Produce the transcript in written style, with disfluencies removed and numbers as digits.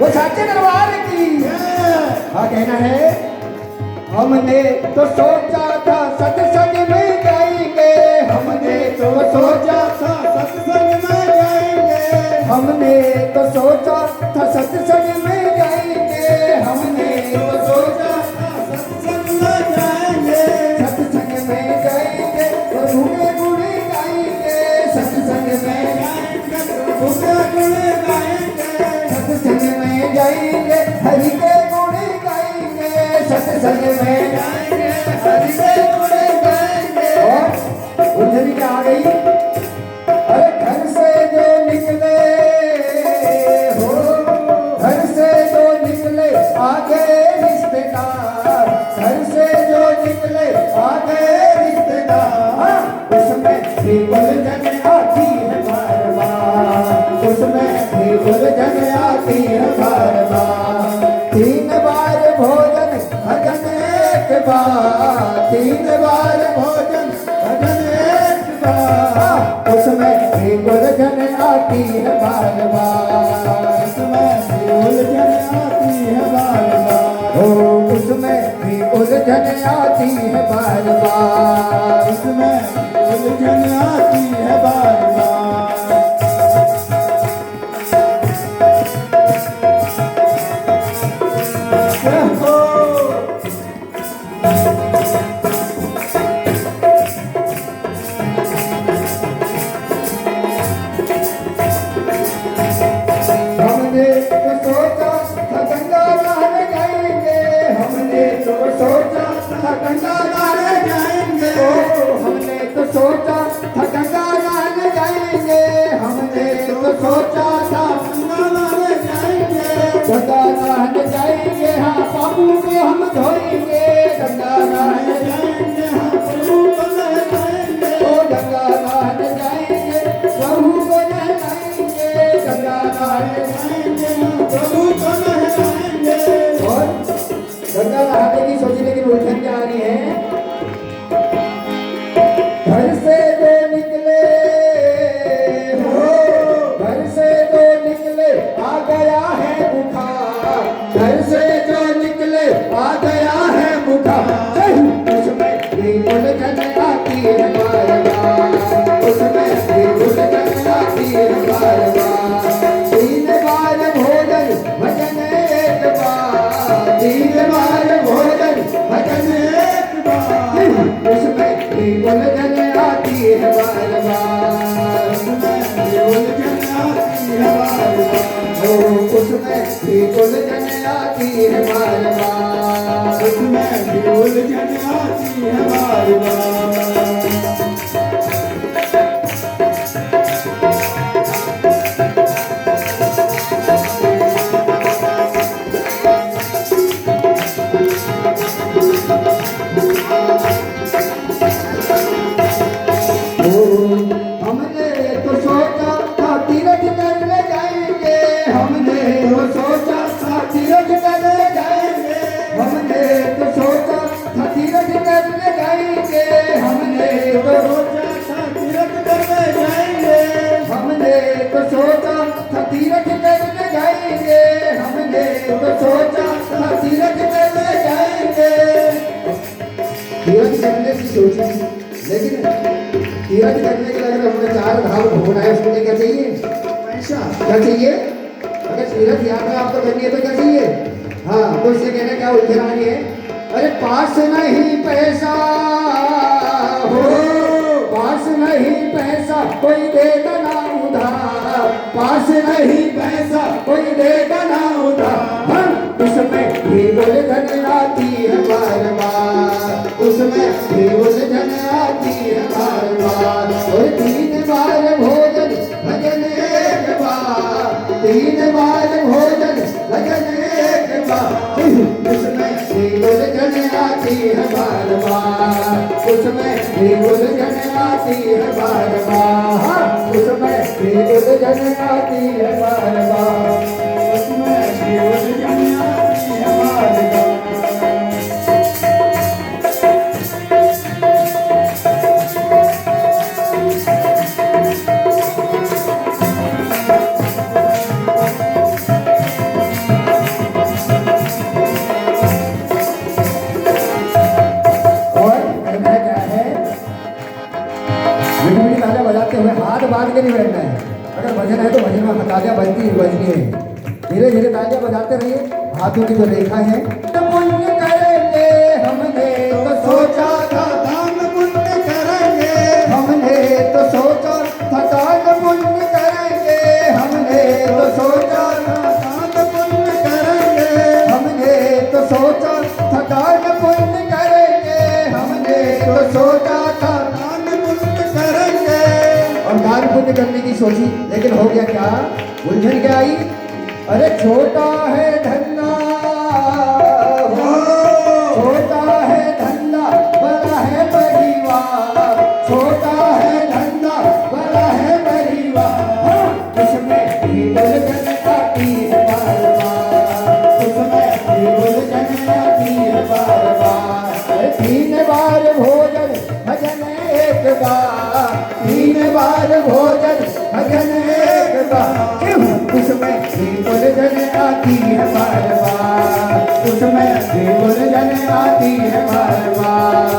वो साचे दरबार की। हाँ कहना है, हमने तो सोचा था सत्संग में जाएंगे, हमने तो सोचा था सत्संग में जाएंगे, हमने तो सोचा था सत्संग में जाएंगे, हमने तो सोचा था सत्संग में जाएंगे, सत्संग में जाएंगे प्रभु के गुण गाएंगे, सत्संग में जाएंगे प्रभु के गुण गाएंगे, सत्संग में जाएंगे हरि के गुण गाएंगे, सत्संग में जाएंगे हरि के गुण गाएंगे। और उधर क्या आ गई, अरे घर से जो निकले हो, घर से जो निकले आगे रिश्तेदार, घर से जो निकले आगे रिश्तेदार, उसमें भी उलझन आती है बार बार, उसमें भी उलझन आती है बार बार। 3 बार भोजन भजन एक बार, 3 बार भोजन भजन एक बार, उसमें भी उलझन आती है बार बार, उसमें भी उलझन आती है बार बार, ओ उसमें भी उलझन आती है बार बार, उसमें भी उलझन आती है बार बार। हमने तो सोचा था गंगा नहाने जाएंगे, हमने तो सोचा था गंगा नहाने जाएंगे, ओ हमने तो सोचा था गंगा नहाने जाएंगे, हमने तो सोचा था गंगा नहाने जाएंगे, गंगा नहाने जाएंगे हाँ बाबू को हम धोएंगे, गंगा नहाने जाएंगे हाँ प्रभु को नहलाएंगे, ओ गंगा नहाने जाएंगे प्रभु को नहलाएंगे, गंगा नहाने जाएंगे हाँ प्रभु को नहलाएंगे। और गंगा नहाने की सोची लेकिन उलझन क्या आ रही है, घर से जो निकले हो, घर से जो निकले आ गया है बुखार, घर से जो निकले आ गया है बुखार, उसमें भी उलझन आती है बार बार, उसमें भी उलझन आती है बार बार। 3 बार भोजन भजन एक बार, 3 बार भोजन भजन एक बार, उसमें भी उलझन आती है बार बार, उसमें भी उलझन आती है बार बार, ओ उसमें भी उलझन आती है बार बार, उसमें भी उलझन आती है बार बार। हमने तो सोचा था तीर्थ करने जाएंगे, हमने तो सोचा था तीर्थ करने जाएंगे, हमने तो सोचा था तीर्थ करने जाएंगे, हमने तो सोचा था तीर्थ करने जाएंगे, हमने तो सोचा था तीर्थ करने जाएंगे, हमने तो सोचा था तीर्थ करने जाएंगे। तीर्थ करने की सोची, लेकिन तीर्थ करने के लिए अगर हमने 4 धाम घूमना है, उसके लिए क्या चाहिए, पैसा। क्या चाहिए, अगर तीर्थ यात्रा आपको करनी है तो क्या चाहिए, हाँ तो इससे कहना क्या उलझन आ रही है, अरे पास नहीं पैसा हो, पास नहीं पैसा कोई देगा ना उधार, पास नहीं पैसा कोई देगा ना उधार, उसमें भी उलझन आती है बार बार, उसमें भी उलझन आती है बार बार। और 3 बार भोजन भजन एक बार, 3 बार भोजन भजन एक बार, उसमें भी उलझन आती है बार बार, उसमें भी उलझन आती है बार बार, उसमें भी उलझन आती है बार बार, उसमें भी उलझन आती है बार बार। तान के नहीं बैठना है। अगर भजन है तो भजन में तालियां बजती बजनी है। धीरे धीरे तालियां बजाते रहिए। हाथों की जो रेखा है, तो पुण्य करेंगे हमने तो सोचा था, दान पुण्य करेंगे, हमने तो सोचा था दान पुण्य करेंगे, हमने तो सोचा था दान पुण्य करेंगे, हमने तो सोचा था दान पुण्य करेंगे, हमने तो सोचा था दान पुण्य करेंगे। और दान पुण्य करने की सोची, लेकिन हो गया क्या? उलझन क्या आई? अरे छोटा है धंधा, छोटा है धंधा बड़ा है परिवार, छोटा है धंधा बड़ा है परिवार, उसमें भी उलझन आती है बार बार, उसमें भी उलझन आती है बार बार। 3 बार भोजन भजन एक बार, 3 बार भोजन भजन एक बार, क्यों? उसमें भी उलझन आती है बार बार, उसमें भी उलझन आती है बार बार।